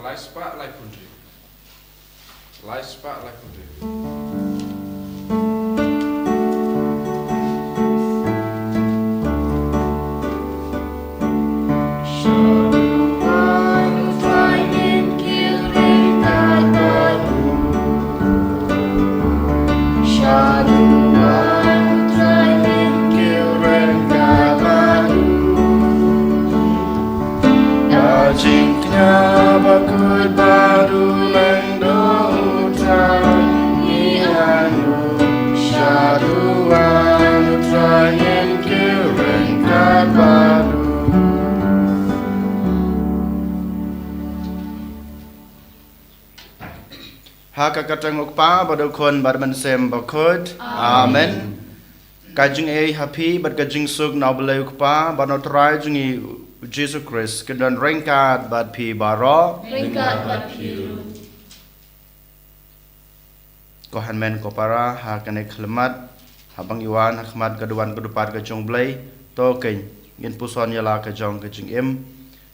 lai spa lai putri. Lai spa lai putri. Bakhuid baru lengdong utangi anu syaduan utrahin kirengkat baru Haka katang ukpa badukun badmansem Bakhuid Amen Kajing happy bad kajing suk naubelai ukpa badnotrai jungi Jesus Christ kedan rengkat bad pi baro rengkat bad pi ko hanmen ko para ha kane khlemat habang iwan hakmat gaduan gadupat ka jong blai to ken ngin puson yala ka jong ka jing em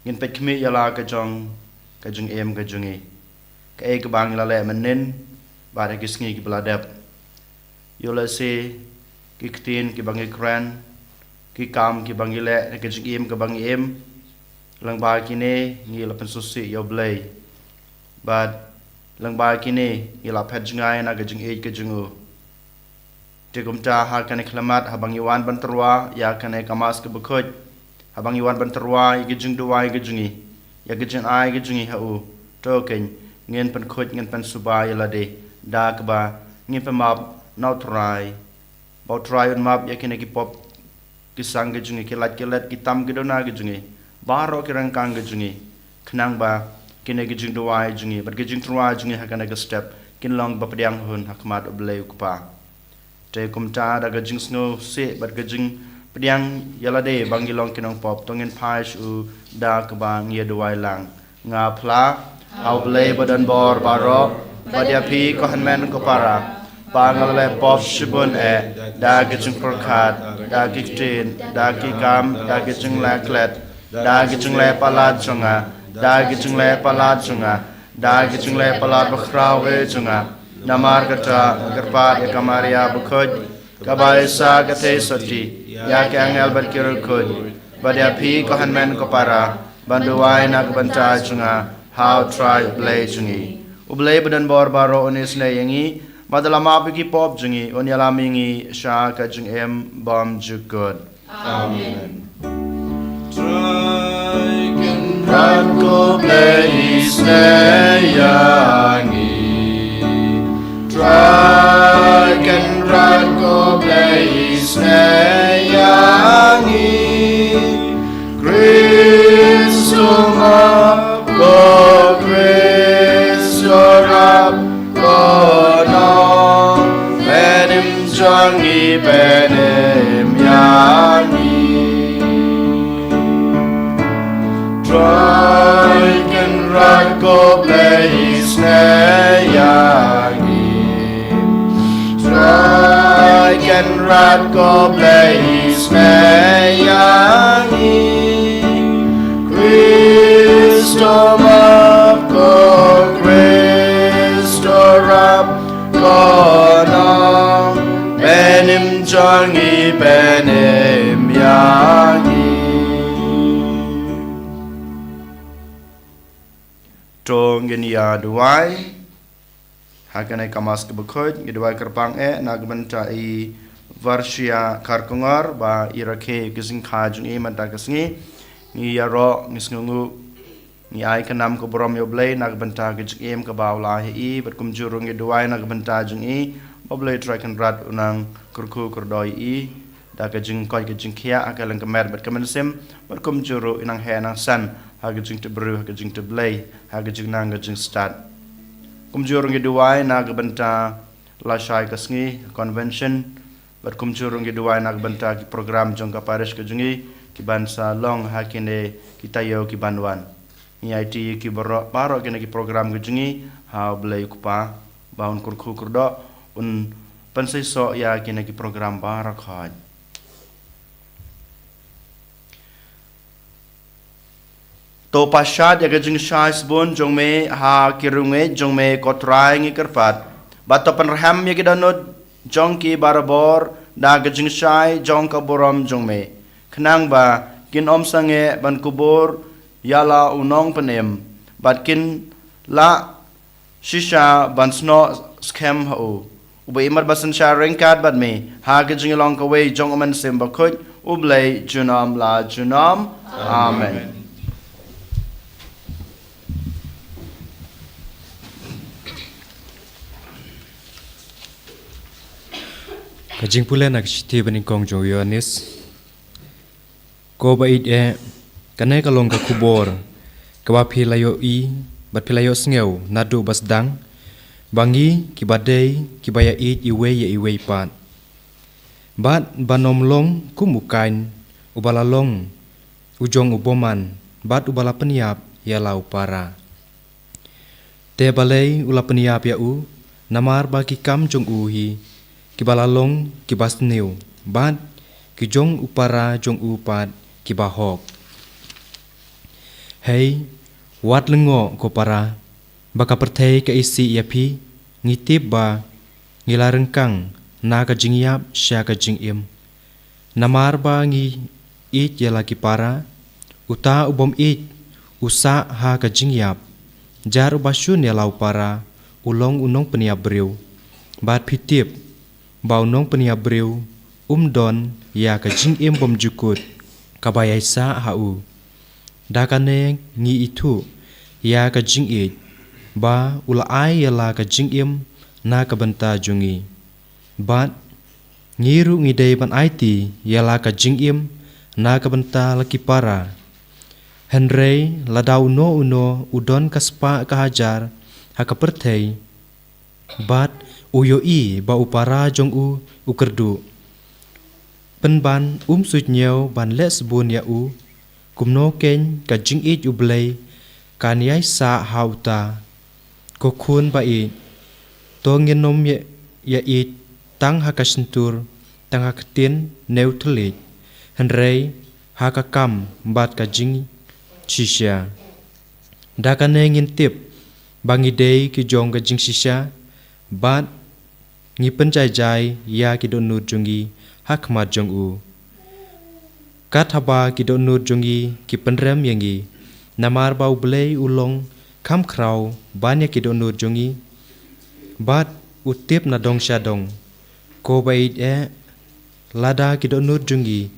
ngin pet khmi yala ka jong em ka jungi ka e ka bang la le manin ba de kisngi ki bladap yola se ki ktin ki bangi kran ki kam ki bangi le ke jing em ka bangi em lang ba kine ngi la pen susi yo blai but lang ba kine ngi la phet jingai na ke jing e ke jingu te kumta ha kane khlamat habang iwan banterwa ya kane kamas ke Bakhuid habang iwan banterwa ke jing duwai ke jingi ya ke jing ai ke jingi ha u to ken ngin pen khut ngin pen subai la de da ka ba ngin pen map nau try bo try un map ya kine ki pop kisang ke jungi kilat ki tam ke dona ke jungi baro ke rangkang ke jungi khnang ba kine ke jing duai jungi bat ke jing truai jungi hakana ke step kin long ba padiang hun hakmat oblei ukpa te kumta da ke jing snow se bat ke jing padiang yala de bangi long kinong pop tongin phaish u da ke ba ngia duai lang nga phla oblei badan bor baro badia pi ko hanmen ko para Pangale pop shibun da gijung perkat da giktin da gikam da gijung laklet da gijung le palat junga da gijung le palat junga da gijung le palat bakhrawe junga namar kata gerpat ya kamaria Bakhuid kabaisa gathe soti ya ke angel berkirukud badia pi ko hanmen ko para banduai nak banta junga how try play jungi ublei badan bor baro onis ne yangi Madalama bigi pop jungi onyalamingi sha ka jung em bom jukod Amen. Try can run go place yangi Try can run go place yangi Christum up go Christum Jangi benem yangi Try can run go place yangi Try can run go place yangi Christum up go Christum up go no Benim jangi benim yangi Tong ya duai Hakane kamas ke Bakhuid Geduai kerpang nagbenta i Varsia karkungar ba irake kising khajung manta kisngi Ni yaro ngisngungu Ni ai kanam ko borom yo blai nagbenta kijing ke bawla hi berkum jurung geduai nagbenta jung Oblei try kan rat unang kurku kurdoi da ka jing koi ka jing khia akalang kamer bat kamen sim bat kum juru inang he nang san ha ka jing te bru ha ka jing te blai ha ka jing nang ka jing start kum juru ngi duai na ka banta la shai ka sngi convention bat kum juru ngi duai na ka banta ki program jong ka parish ka jingi ki bansa long ha kine kita yo ki banwan ni IT ki baro kine ki program ka jingi ha oblei kupa baun kurku kurdo un pensai so ya kina ki program barak haj to pashat ya gajing shai sbon jong me ha kirunge jong me kotrai ngi kerpat ba to panraham ya gidanod jong ki barabor da gajing shai jong ka boram jong me khnang ba kin om sange ban kubur yala unong panem bat kin la shisha ban sno scam ho ube imar basan sha ringkat bat me ha gajing long ka we jong aman sim Bakhuid ublay junam la junam amen. Kajing pula nak citi bening kong jong Yohanes. Ko bait kanai kalong ka kubor. Kawa pilayo bat pilayo sngeu nadu basdang. Bangi kibadai kibaya iwe ya iwe pat. Bat banom long kumukain ubalalong ujong uboman bat ubala peniap ya lau para. Te balai ula peniap ya namar bagi kam jong uhi. Kibalalong kibasniu bat kijong upara jong upat kibahok. Hei wat lengo ko para baka pertei ka isi yapi ngitip ba ngilarengkang na ka jingyap sya ka jingim. Namar ba ngi it ya lagi para uta ubom it usa ha ka jingyap jar ubasyun ya lau para ulong unong peniap beriu bat pitip bau nong penia breu don ya ka jingim bom jukut kabayai sa hau dakane ngi itu ya ka jingit ba ula ai ya la ka jingim na ka benta jungi bat ngiru ngidei ban aiti ya la ka jingim na ka benta laki para henrei ladau no uno udon kaspa kahajar ha ka pertei bat uyoi ba upara jong ukerdu penban suit nyeu ban les bun ya kumno ken ka jing it ublay kan yai sa hauta ko khun ba i to ngenom ya it tang hakasentur tang haktin neutral henrei hakakam bat ka jing shisha dakane ngintip bangidei ki jong ka jing shisha bat ngi penjai ya kidon nur jungi hakmat jong kat haba kidon nur jungi ki penrem yangi namar bau blei ulong kam krau banya kidon nur jungi bat utip na dong shadong ko bait lada kidon nur jungi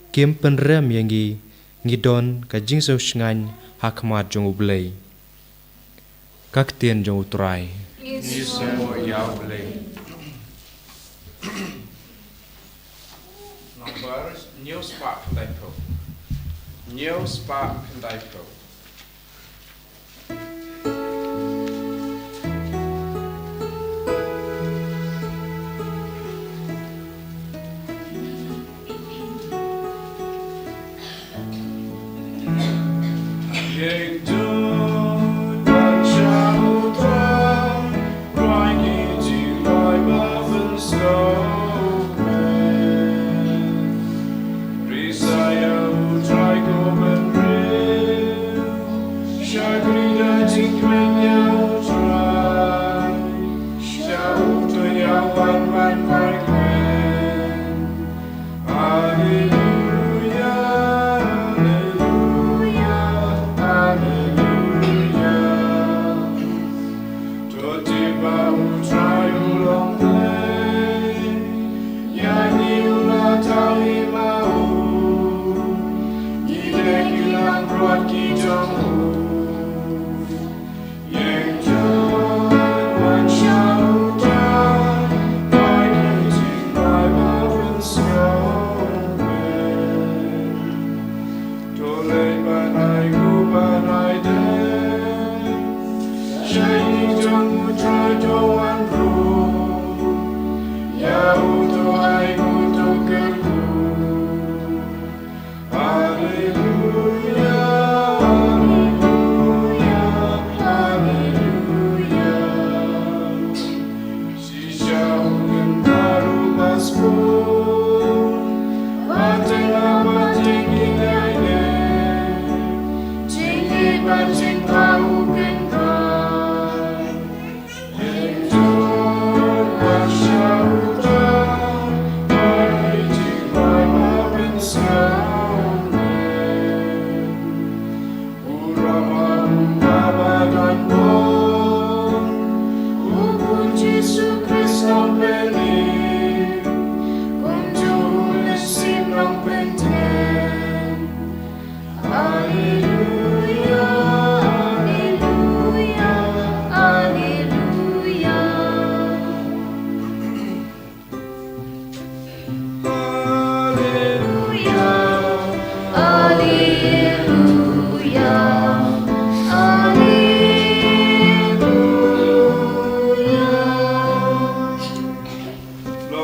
kim penrem yangi ngidon ka jingso shngan hakmat jong blei kak tien jong utrai Nismo Yahweh. Numbers, new spark Pendaipo. New spark Pendaipo.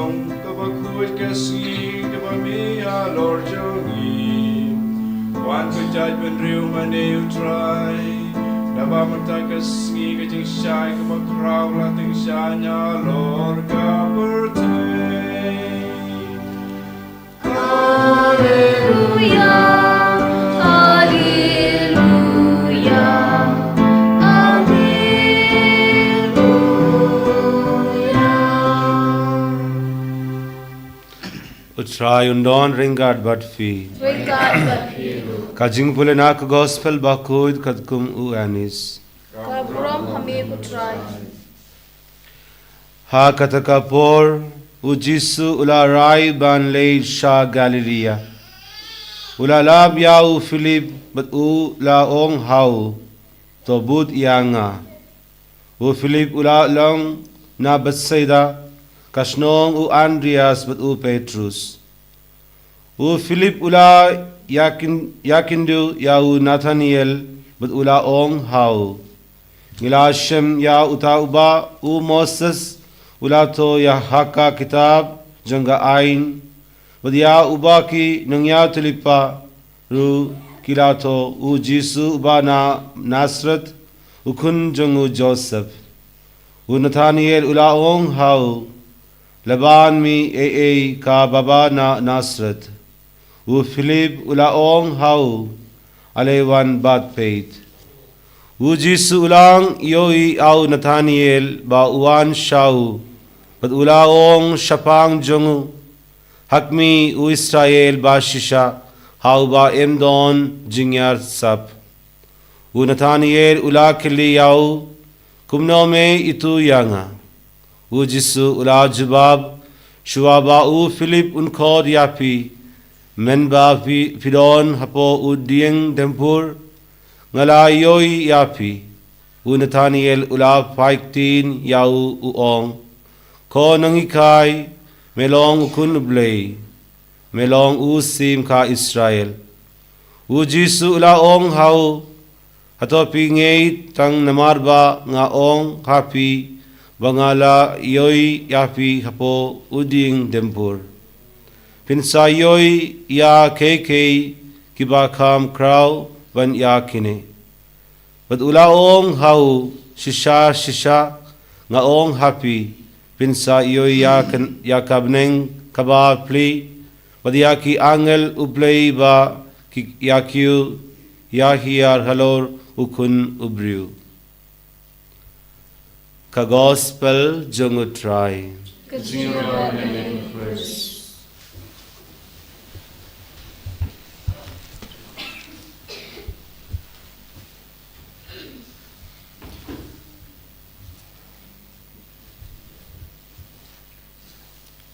jong ka Bakhuid ka Sngi ka Mamiya Lord Jongi wan ka judgment real mane you try Daba mata ka Sngi ka jing shy ka Mawkhlam lating shanya Lord ka bertay Hallelujah, Hallelujah, Hallelujah. Utrai undon ringard but fi. Regard but few. Kajing pule nak gospel Bakhuid kadkum uanis. Kabrom hame putrai. Ha kataka por ujisu ula rai ban le sha Galilea. Ula lab yau Philip but u la ong hau to bud yanga. U Philip ula long na Bethsaida kasnong u Andreas but u Petrus. U Philip ula yakindu yau Nathaniel but ula ong hau. Ngila Shem ya uta uba u Moses ula to ya haka kitab jangga ain but ya uba ki nang ya tulipa ru kila to u Jisu uba na Nasrat ukun jangu Joseph u Nathaniel ula ong hau laban mi ka baba na Nasrat u Philip ula ong hau alewan bat peit u Jisu ulang yoi au Nathaniel ba uan shau but ula ong shapang jongu hakmi u Israel ba shisha hau ba emdon jingyar sap u Nathaniel ula kili yau kumno me itu yanga u Jisu ula jubab shua ba u Philip unkod yapi men ba fidon hapo u dieng tempur ngala yoi yapi u Nathaniel ula paiktin yau u ong ko nangikai melong ukun ublay melong u sim ka Israel u Jisu ula ong hau hatopi ngei tang namarba nga ong hapi bangala yoi yapi hapo uding dempur pinsa yoi ya keke kibakam kraw ban ya kine but ula ong hau shisha nga ong happy pinsa yoi ya kabneng kaba pli but ya ki angel uplay ba ki ya kyu ya hiar halor ukun ubriu ka gospel jungu try Kajira name first.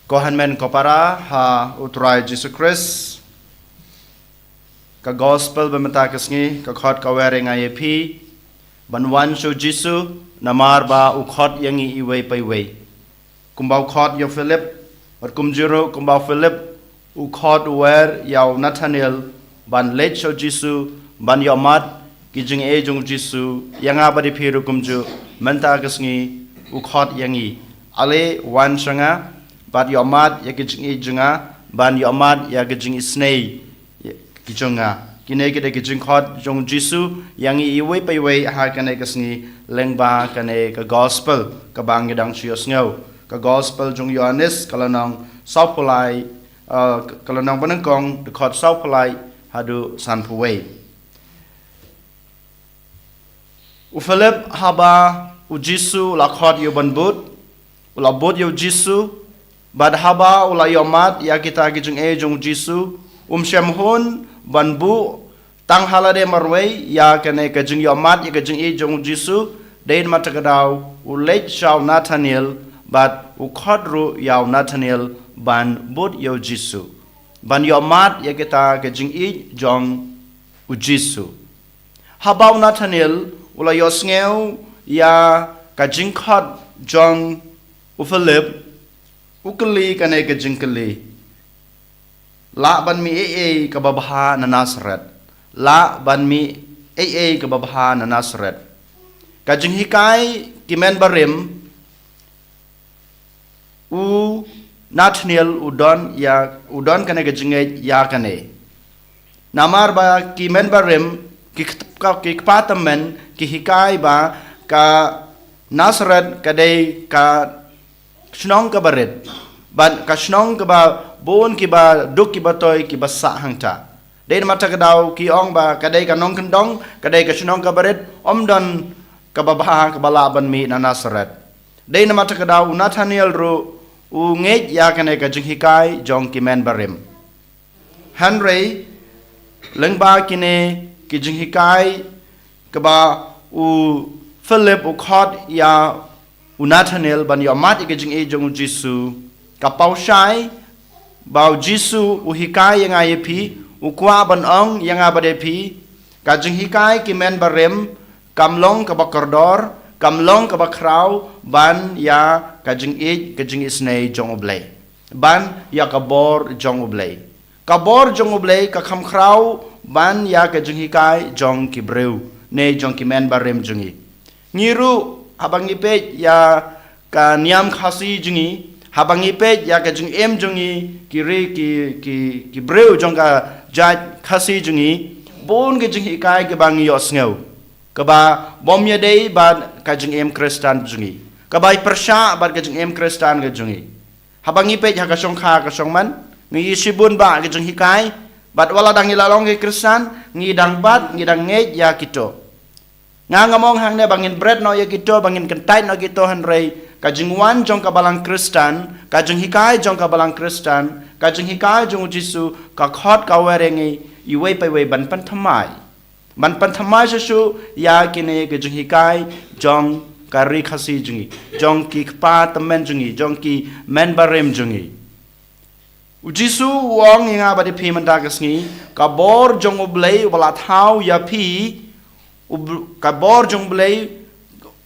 Kohan men kopara ha utrai Jesus Christ ka gospel bemata kasngi ka khot ka were ngai phi banwan shu Jisu namar ba u khot yangi iwei pai wei kumbau khot yo Philip or kumjiro kumbau Philip u khot wer yaw Nathaniel ban let shu Jisu ban yo mat kijing e jung Jisu yanga bari phiru kumju menta kasngi u khot yangi ale wan sanga but yomat ya kijing ijunga ban yomat ya kijing Sngi kijunga kine kide kijing khot jong Jisu yang iwe pai we ha kane kasni lengba kane ka gospel ka bang gedang chios ngau ka gospel jong Yohanes kalanang saupulai kalanang banangkong de khot saupulai hadu sanpuwe u Philip haba u Jisu la khot yo banbut ula bot yo Jisu bad haba ula yomat ya kita kijung e jong Jisu shamhun banbu tang halade marwei ya kane kijung yomat ya kijung e jong Jisu dein matagadaw ulej shaw Nathaniel bad ukhodru yaw Nathaniel ban bud yo Jisu ban yomat ya kita kijung e jong Jisu haba Nathaniel ula yosngeu ya kajing khot jong Philip ukeli kane ke jingkeli la ban mi ka babha na Nazareth la ban mi ka babha na Nazareth ka jinghikai kimen barim u Nathaniel udon kane ke jinge ya kane. Namar ba ki men barem ki kpatamen ki hikai ba ka Nazareth kadai ka snong ka baret ban ka snong ka ba bon ki ba duk ki ba toy ki ba sa hangta. Dei mata ka daw ki ong ba kadai ka nong kendong kadai ka snong ka baret don ka ba ka balaban mi na Nazareth. Dei mata ka daw Nathaniel ru u ngej ya kane ka jing hikai jong ki men barem. Henry lengba kine ki jing hikai ka ba u Philip u khot ya u Nathaniel ban yo mat ki jing e jong Jisu ka pau shai bau Jisu u hikai yang ai pi u kwa ban ong yang abade pi ka jing hikai ki men barem kamlong ka ba kordor kamlong ka ba krau ban ya ka jing isnei jong oblei ban ya ka bor jong oblei ka bor jong oblei ka kham krau ban ya ka jing hikai jong ki breu ne jong ki men barem jungi ngiru habang ipet ya ka niam khasi jungi habang ipet ya ka jing em jungi ki breu jong ka jat khasi jungi bon ke jing hikai ke bang yo sneu ka ba bom ya dei ba ka jing em Kristan jungi ka bai persha ba ka jing em Kristan ka jungi habang ipet ha ka song kha ka song man ngi sibun ba ka jing hikai bat wala dang ilalong ke Kristan ngi dang bat ngi dang ngej ya kito ngamong hang ne bangin bread no ya kito bangin kentai no kito hanrei ka jing wan jong ka balang Kristan ka jing hikai jong ka balang Kristan ka jing hikai jong Jisu ka khot ka werengi iwe pe we ban pan thamai su ya kine ka jing hikai jong ka ri khasi jungi jong ki kpa tamen jungi jong ki men barem jungi Jisu wong inga badi pi mandagasngi ka bor jong oblei wala thau ya pi ka bor jong blei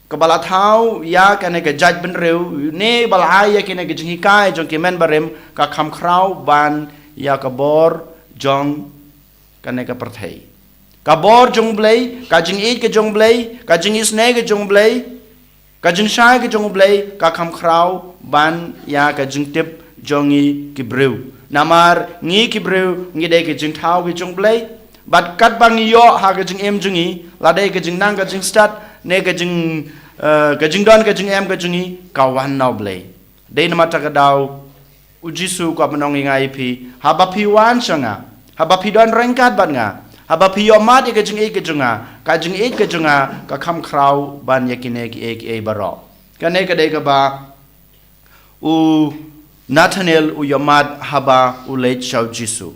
ka bala thau ya kane ka jaj ben reu ne bala ya kine ka jing hikai jong ki men barem ka kham khrau ban ya ka bor jong kane ka perthei ka bor jong blei ka jing e ka jong blei ka jing isne ka jong blei ka jing shai ka jong blei ka kham khrau ban ya ka jing tip jongi ki breu namar ngi ki breu ngi de ka jing thau ki jong blei bat kat bang yo ha ka jing em jungi la de ka jing nang ka jing start ne ka jing don ka jing em ka jungi ka wan now blei de na mata ka daw u Jisu ka manong ngai pi ha ba pi wan changa ha ba pi don rengkat bat nga ha ba pi yo mat ka jing e ka junga ka kham khrau ban yakine ki e baro ka ne ka de ka ba u Nathaniel u yomat haba u leit shau Jisu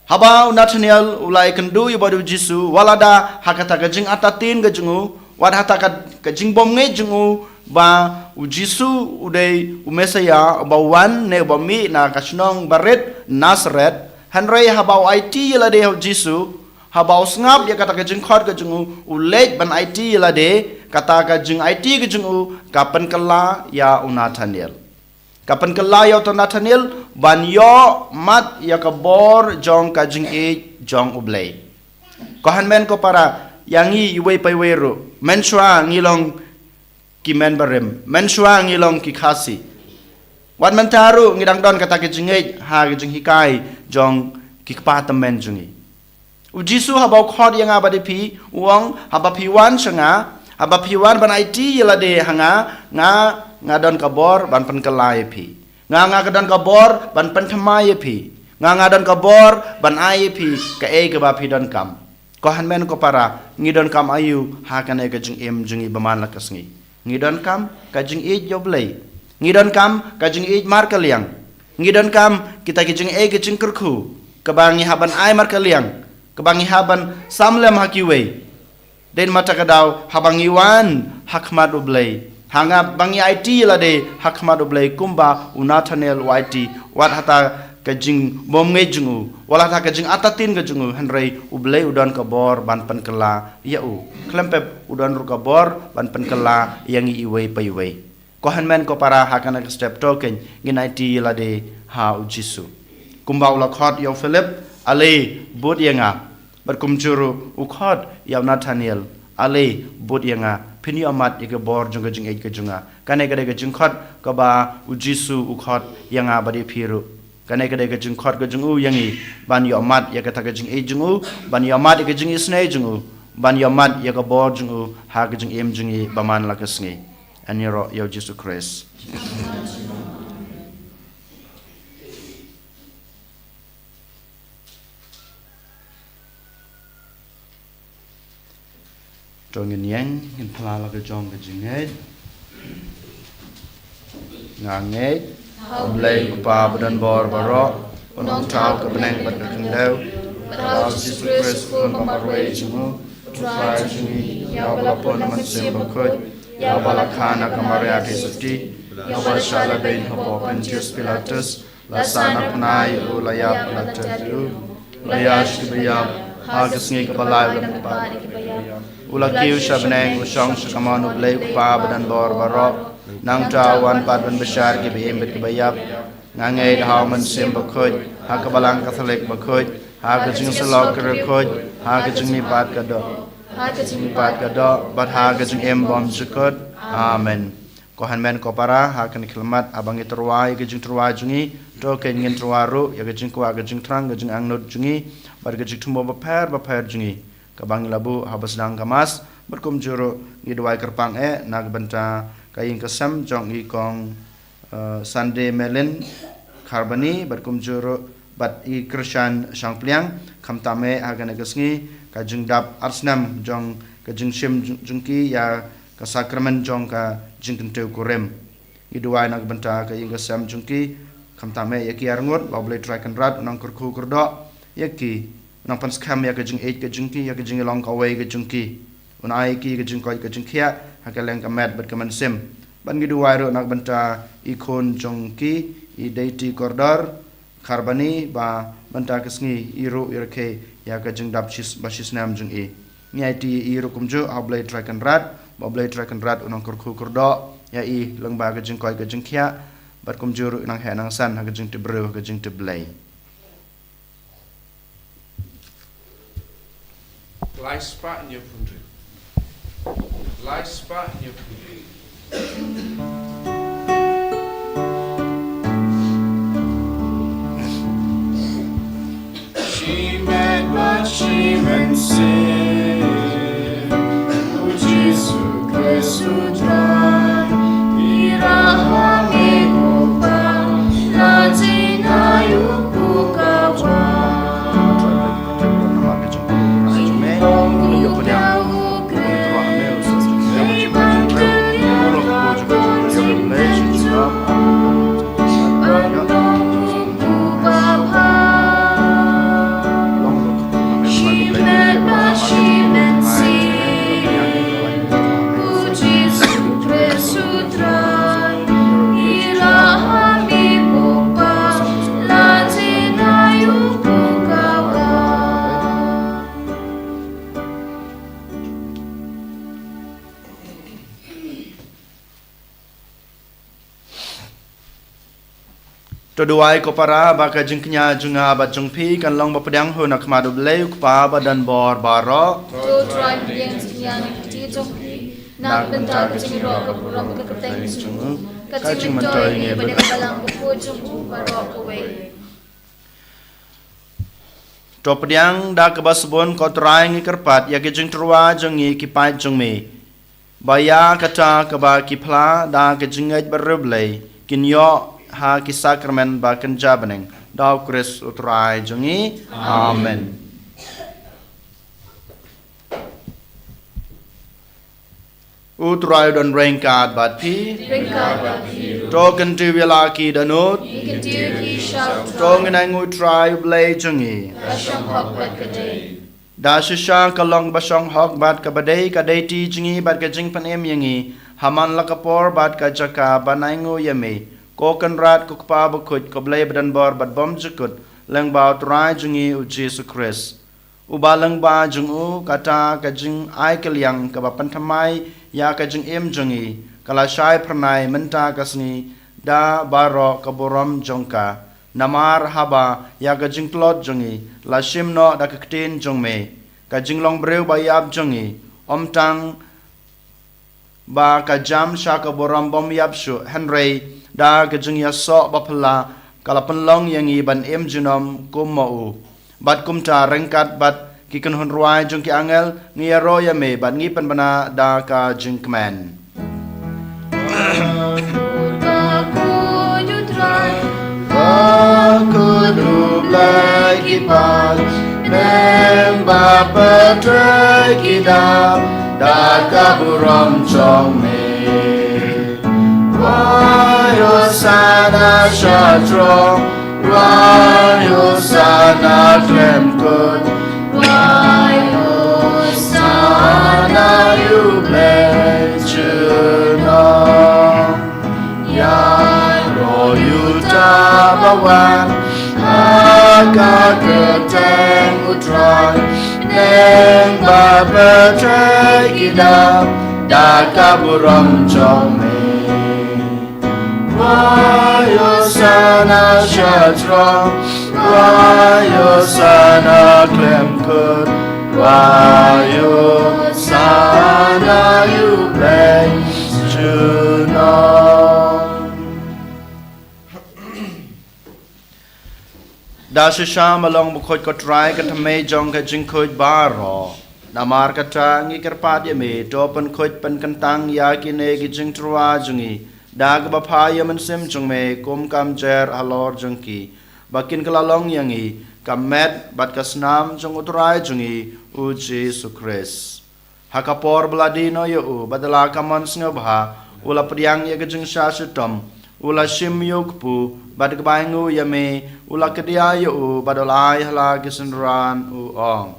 haba Nathaniel ulai kendu ibadu Jisu walada hakata ka jing atatin ka jungu wad hata ka jing bom nge jungu ba u Jisu udai u Mesaya ba wan ne ba mi na kasnong baret Nazareth hanrei haba IT la de Jisu haba usngap ya kata ka jing khot ka jungu ulej ban IT la de kata ka jing IT ka jungu kapan kala ya u Nathaniel kapan kala ya to Nathaniel ban yo mat ya ka bor jong ka jing e jong ublei ko hanmen ko para yangi iwe pai weru menshwa ngilong ki men barem menshwa ngilong ki khasi wan mentaru ngidang don kata ki jing e ha ki jing hikai jong ki kpa tamen jungi u Jisu habau khot yang abade pi wong haba pi wan changa haba pi wan ban IT yela de hanga nga don kabor ban pen kelai pi nga don kabor ban pen thamai pi nga don kabor ban ai pi ka e ka ba pi don kam ko hanmen ko para ngi don kam ayu ha kan e ka jing em jungi baman la kasngi ngi don kam ka jing e joblei ngi don kam ka jing e mar kaliang ngi don kam kita ki jing e ki jing kurku ka ba ngi haban ai mar kaliang ka ba ngi haban samlem hakiwe den mata ka daw habang iwan hakmat ublei hanga bangi IT la de hakmat ublei kumba u Nathaniel waiti wat hata ka jing bom nge jungu wala hata ka jing atatin ka jungu hanrei ublei udon ka bor ban pen kala ya u klempep udon ru ka bor ban pen kala yang iwe paiwe ko hanmen ko para hakana ka step token ngin IT la de ha u Jisu kumba ula khot yo Philip ale bot yanga bar kumjuru u khot ya Nathaniel ale bot yanga phini amat ike bor jong jing eit ke junga kane kade ke jing khot ka ba u jisu u khot yanga badi phiru kane kade ke jing khot ke jing u yangi ban yo amat ya ka ta ke jing eit jing u ban yo amat ke jing isne jing u ban yo amat ya ka bor jing u ha ke jing em jing i baman la ke sngi aniro yo jisu Christ Trong yang in pala la ke jong ke jingai ngangai omlei pa badan bor barok onong tau ke benang bat ke kendau How Jesus Christ full pamarwei jimu try jimi ya balapon man sem bakhuid ya balakana kamariati sati ya balshala ben hopo Pontius Pilatus lasana pnai ulayap latadu layash kibiyap hagasngi kabalai lampat Ulakiu shabneng usong shakamanu blay pa badan bor barok nang tawan padban besar ki bim bet bayap ngangai hauman sim bakhuid ha kabalang Catholic bakhuid ha ka jing salok bakhuid ha ka jing ni pat ka do bat ha ka jing em bom chukut amen ko hanmen ko para ha kan khilmat abang terwai ke jing terwai jungi to ke ngin terwaru ya ke jing ko ga jing trang ga jing angnot jungi bar ke jing thumbo ba pher jungi kabang labu habas dang kamas berkum juru ngidwai kerpang nag benta kaing kesam jong i kong Sunday melin karbani berkum juru bat i krishan shangpliang khamtame agane gasngi kajing dap arsnam jong kajing shim jungki ya ka sakramen jong ka jingkenteu kurem ngidwai nag benta kaing kesam jungki khamtame yaki arngot bablai trakan rat nang kurku kurdo yaki nang pan skam ya ke jing eit ke jingki ya ke jing long ka wei ke jingki unai ki ke jing koi ke jing khia ha ke leng ka mat bat ke man sim ban gi duwai ro nak banta i khon jongki i deiti kordar kharbani ba banta ke sngi i ro irke ya ke jing dap chis basis nam jing e ngai ti i ro kumjo ablai trakan rat bablai trakan rat unang kurku kurdo ya i leng ba ke jing koi ke jing khia bat kumjo ro nang he nang san ha ke jing te bro ke jing te blai Lai spot in your country. Lai spot in your country. She met but she meant sin. O Jesus Christ who died. Irahame opa. Latina yukukawa. Toduai ko para baka jingknya junga ba jungpi kan long ba pedang ho nak madu bleu pa badan bor baro To try yang yang ti jongki nak bentar jing ro ka puram ka kateng sungu ka jing mentoy ni pada kalang ko jong baro ko we to pedang da ke basbon ko trai ngi kerpat ya ke jing trwa jongi ki pai jongme baya kata ke ba ki phla da ke jingai berblei kinyo ha ki sakramen ba kan jabaneng daw Chris utrai jongi amen utrai don rengkat bat pi to kan tu wela ki danut to ngai utrai blai jongi da shisha kalong basong hok bat ka badai ka dai ti jingi bat ka jing panem yangi haman lakapor bat ka jaka banaingo yame ko kan rat ko pa bakhuid ko blai badan bor bat bom jukut leng ba trai jungi u Jesus Christ u balang ba jung u kata ka jing ai kaliang ka ba panthamai ya ka jing em jungi kala shai pranai menta kasni da baro ka borom jongka namar haba ya ka jing klot jungi la shimno da ka ktin jongme ka jing long breu ba yap jungi om tang ba ka jam sha ka boram bom yap shu henry da ka jing ya so ba phla kalapan long yang i ban em junom kum mau bat kum ta rengkat bat ki kan hun ruai jung ki angel ngi ro ya me bat ngi pan bana da ka jing kman Bakhuid lagi pal nem ba patrai kidam da ka buram chong me Wayo sana shatro Wayo sana klem kut Wayo sana you bless Junom Yaro you tabawan Aga keteng utrai Neng ba patrai kidam Da ka buram chong me Wayo sana shatro Wayo sana klem kut Wayo sana you bless Junom Da shisham along Bakhuid ko try ka tame jong ka jing Khuid baro Namar ka ta ngi kerpat ya me Topan Khuid pan kantang ya kine ki jing trua jungi Dag bapa ya men sim jung me kum kam jer halor jung ki Bakin kalalong yangi Kamet bat kasnam jung utrai jungi U Jesu Christ Hakapor bladino ya u Badala kamon sngebha Ula priang ya ka jing shashitom Ula shim yukpu Bad kebaingu ya me Ula kedia ya u Badalai hala kisenran u ong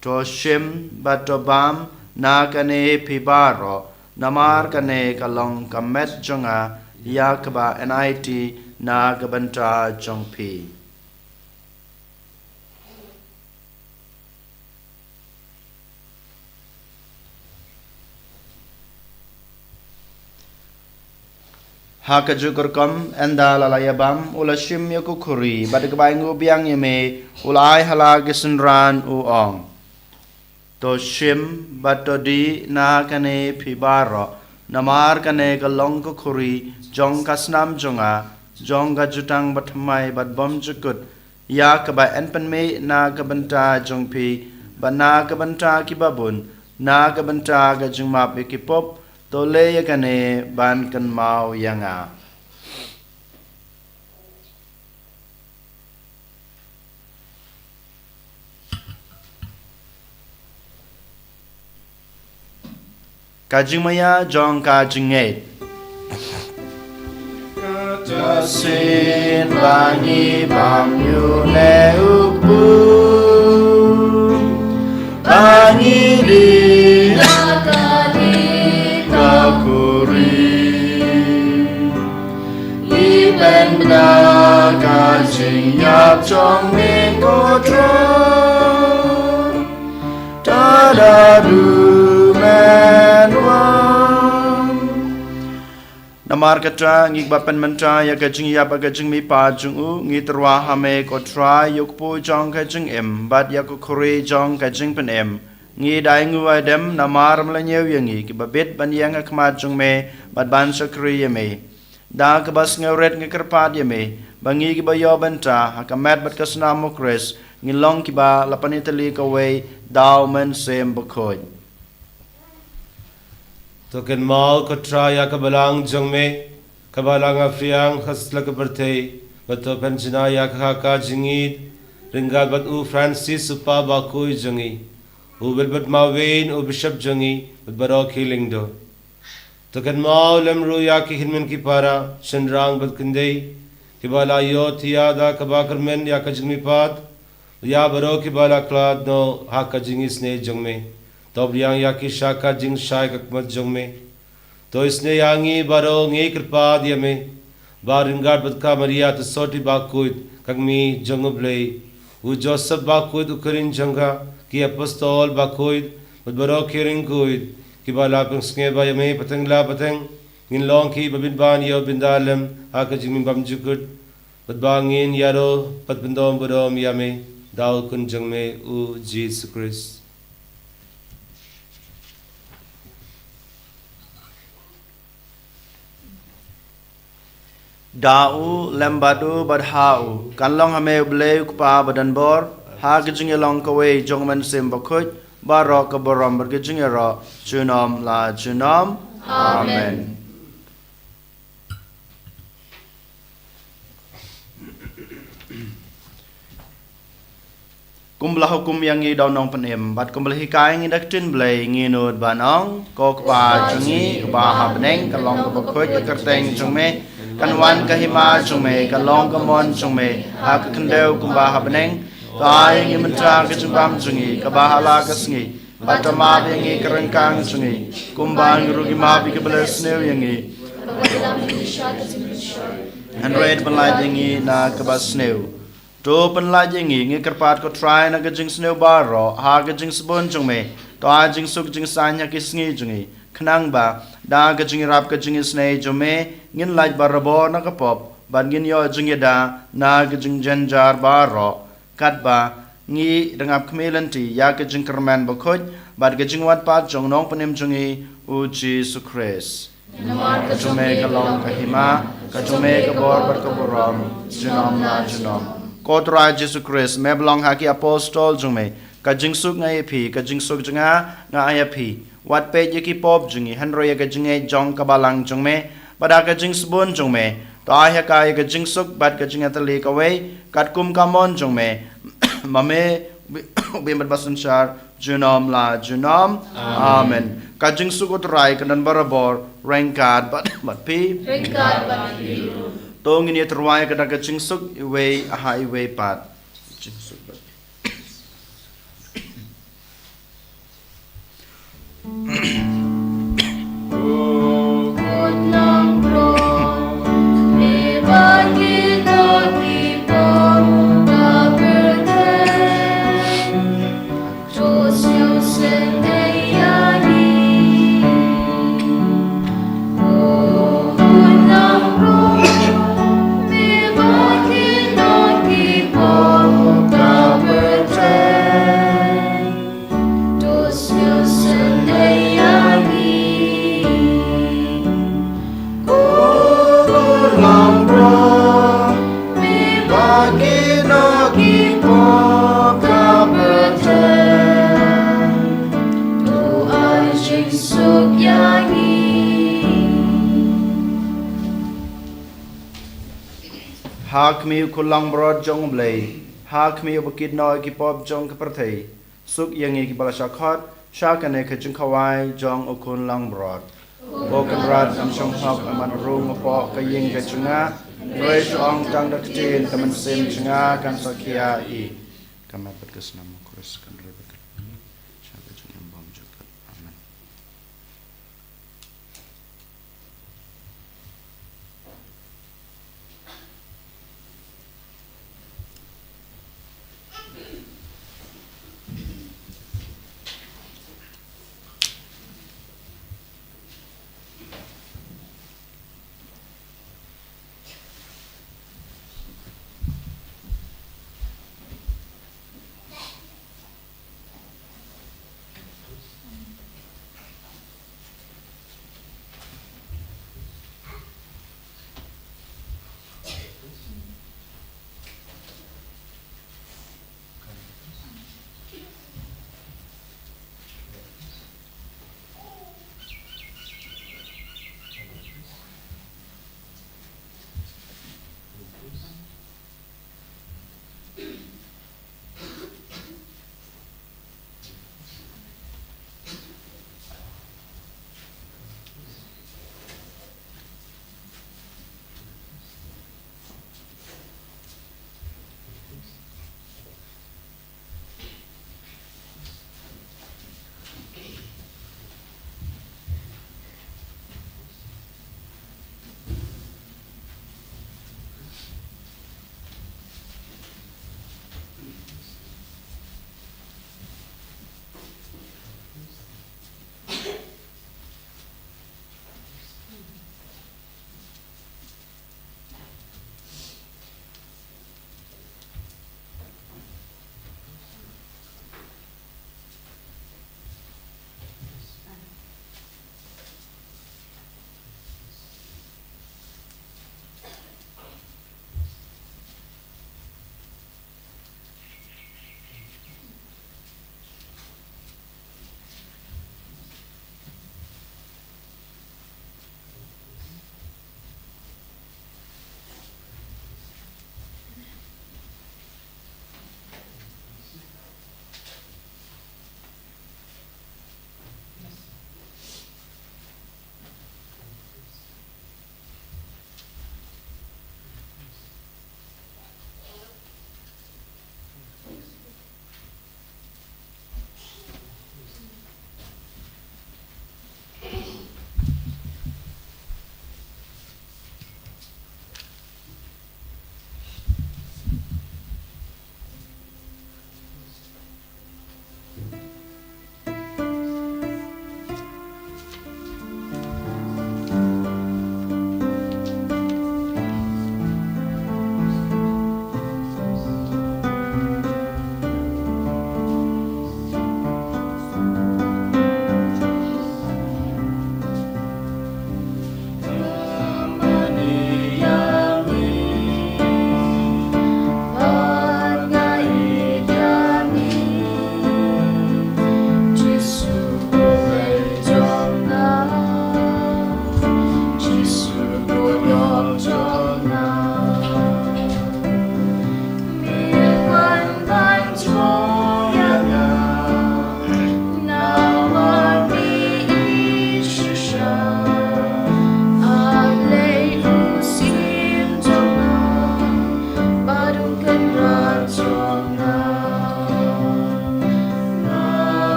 To shim bad to bam Na kane pibaro Namar kane kalong kamet jonga Ya keba NIT Na kebenta jong pi Haka jukur kam enda lalayabam ula shim yaku kuri bad kebaingu biang yame ula ai hala gisenran u ong To shim bad to di na kane pibaro Namar kane kalong ko kuri jong kasnam jonga jong ga jutang batmai bad bom jukut Ya keba enpen me na kebenta jong pi Bad na kebenta kibabun Na kebenta ga jung map ikipop To le ya kane ban kan mau yanga Kajing maya jong kajing eight Katasin bangi bam yu ne upu Bangi di Na kajing yap chong me ko tron Ta da du men wan Namar kata ngik bapan menta ya kajing yap kajing mi pa jung u ngi terwa hame ko try yuk pu jong kajing em Bat ya ko kore jong kajing pen em Ngi dai ngu adem namar mlanyew yangi ki babit ban yang akmat jung me bat ban sakri ya me Da kebas ngawret ngekerpat ya me Bangi ki ba yo benta hakamet bat kasnam mo Chris Ngilong ki ba lapanitali ka way Daw men sem Bakhuid Token mal ko traya kabalang jong me Kabalang afriang khasla ka birthday Bato penjina ya ka jingid Ringal bat u Francis upa Bakhuid jongi U bilbat mawain u bishop jongi Bat barok healing do Token mau lemru ya ki hinmen ki para Shenrang bat kandei Kibala yo tiya da kabakar men ya kajingmi pat Ya baro kibala klad no ha kajing isne jongme Tob yang ya ki shaka jing shai kakmat jongme To isne yangi baro nge kirpad yame Baringar bat ka Maria to soti Bakhuid Kagmi jongublei U Joseph Bakhuid ukarin jonga Ki apostol Bakhuid Bat baro kiring kuid Kibala pang skeba yame pateng la pateng Ngin long ki babin ban yo bindalem Haka jingmin bam jukut Bat bangin yaro pat bindom bodom yame Daw kun jangme u Jesus Christ dau lembadu badhau kan long hame bleu pa badan bor ha gijing long kawe jong man sim bakhuid baro ka borom ber gijing ro junom la junom amen Kumblah hukum yang ngi daw nong penem bat kumblah hikai ngi dak tin blai ngi nut banong ko kpa jungi ba habneng kalong ko khoi ka kerteng jungme kanwan ka hima jungme kalong ka mon jungme ha ka kendeu kumba habneng kai ngi mentra ka jumbam jungi ka bahala ka sngi batama ngi kerengkang jungi kumba ngi rugi ma bi ka beles neu yangi handred belai ngi na ka bas neu to pen la jing ngi kerpat ko try na gajing sneu baro ha gajing sabon jung me to a jing suk jing sanya ki sngi jungi khnang ba da gajing rap gajing snei jung me ngin laj barabo na ka pop ban ngin yo jing da na gajing janjar baro kat ba ngi dengap khmelanti ya gajing kerman bakhoj bad gajing wat pat jong nong panem jungi u Jesus Christ kajume ka long ka hima kajume ka bor bar ka borom junom na junom Kotra Jesus Christ me belong haki apostol jungme ka jingsuk ngai phi ka jingsuk janga nga aya phi wat pe yaki pop jungi hanro ya ka jinge jong ka balang jungme pada ka jingsbon jungme to aya ka ya ka jingsuk bat ka jinga tali ka wei kat kum ka mon jungme mame bimbat basun shar junom la junom amen ka jingsuk utrai ka dan barabor rengkat bat pi Ringkat bagi Tong ini terwaya kada ka jingsuk iwe aha iwe pat jingsuk bat Good lang bro Me bagi doti po Kaberte Diyos yung sendayani Good lang bro Me bagi doti po Kaberte Diyos yung sendayani Hak mi kulang brod jong blay hak mi ubakid no ki pop jong ka perthei suk yang ki bala shakhot shakane ka jing khawai jong ukun lang brod bo kan rat am shong hak aman rum po ka ying ka chunga roi ong tang dak tin ka man sim chunga kan sakia I kamat berkes nama kurs kan rebek shaga jing am bom jakat amen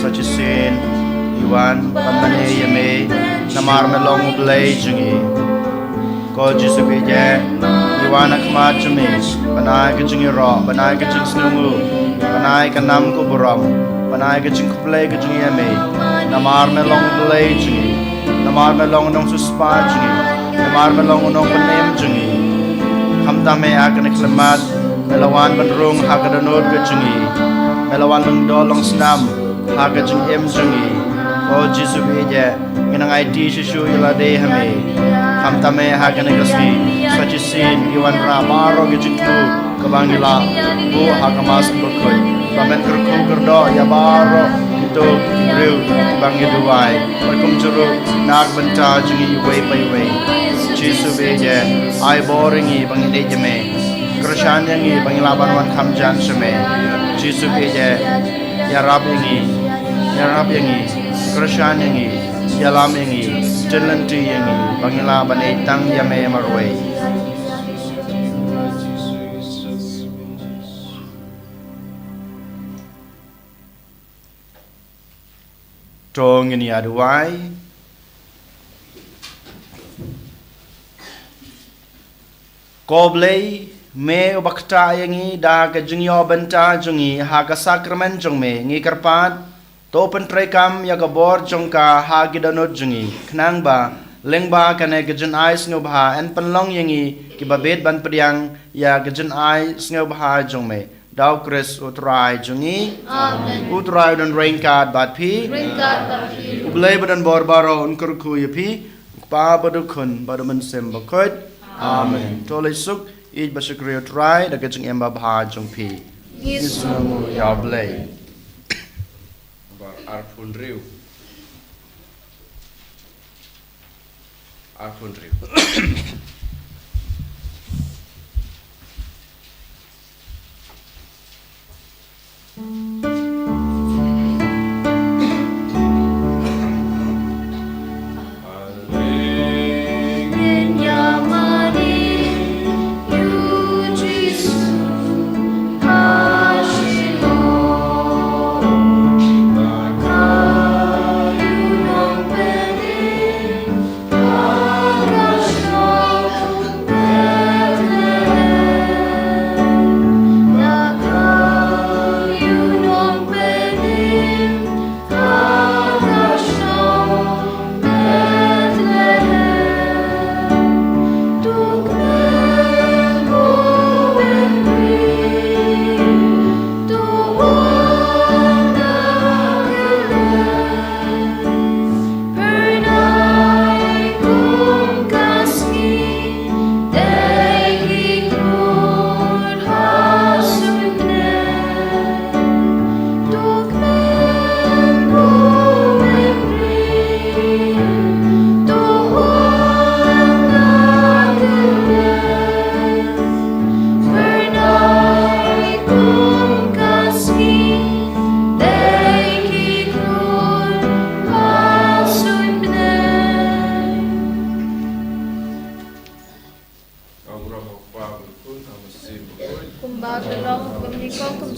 Sachisin Iwan Pamane Yame Namar Melong Blay Jungi Ko Jisu Bije Iwan Akmat Jumi Panai Kajungi Ro Panai Kajung Snungu Panai Kanam Kuburam Panai Kajung Kublay Kajungi Yame Namar Melong Blay Jungi Namar Melong Nong Suspa Jungi Namar Melong Nong Panem Jungi Kamtame Akan Iklamat Melawan Bandrung Hakadanod Kajungi Melawan Lung Dolong Snam Haga jing em jungi O Jisu Bije Inang IT Shishu Ilade Hame Kamtame Haga Negasni Sachisin Iwan Ramaro Gijinku Kabangila Bu Hakamas Bakhuid Bamen Kerku Kerdo Yabaro Itu Riu Bangiduwai Barkum Juru Nag Benta Jungi Iway Payway Jisu Bije Ai Boringi Bangide Jame Krashan Yangi Bangilaban Wan Kamjan Shame Jisu Bije Ya Rab Yangi, Krashan Yangi, Yalam Yangi, Tilanti Yangi, Bangila Banay Tang Yame Marway. Tong ini aduai. Koblay me ubakta yangi da ka jungyo benta jungi ha ka sakramen jung me ngi karpat to pentrekam ya ka bor jung ka ha gidanot jungi knang ba lengba kane gejun ai snubha en panlong yangi ki babet ban priang ya gejun ai snubha jung me daw kris utrai jungi amen utrai don rain card bat pi ublay badan bor baro unkur ku yapi pa badukun badaman sem bakhuid amen tolay suk Each Bashakriyo try the getting emba bha jung pi. Ismu ya blay. Arpun riu. Arpun riu.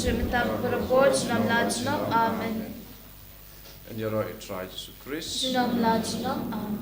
Jumitang Purapod, Junam Lajunam, Amen. And your right try Jesus Christ. Junam Lajunam, Amen.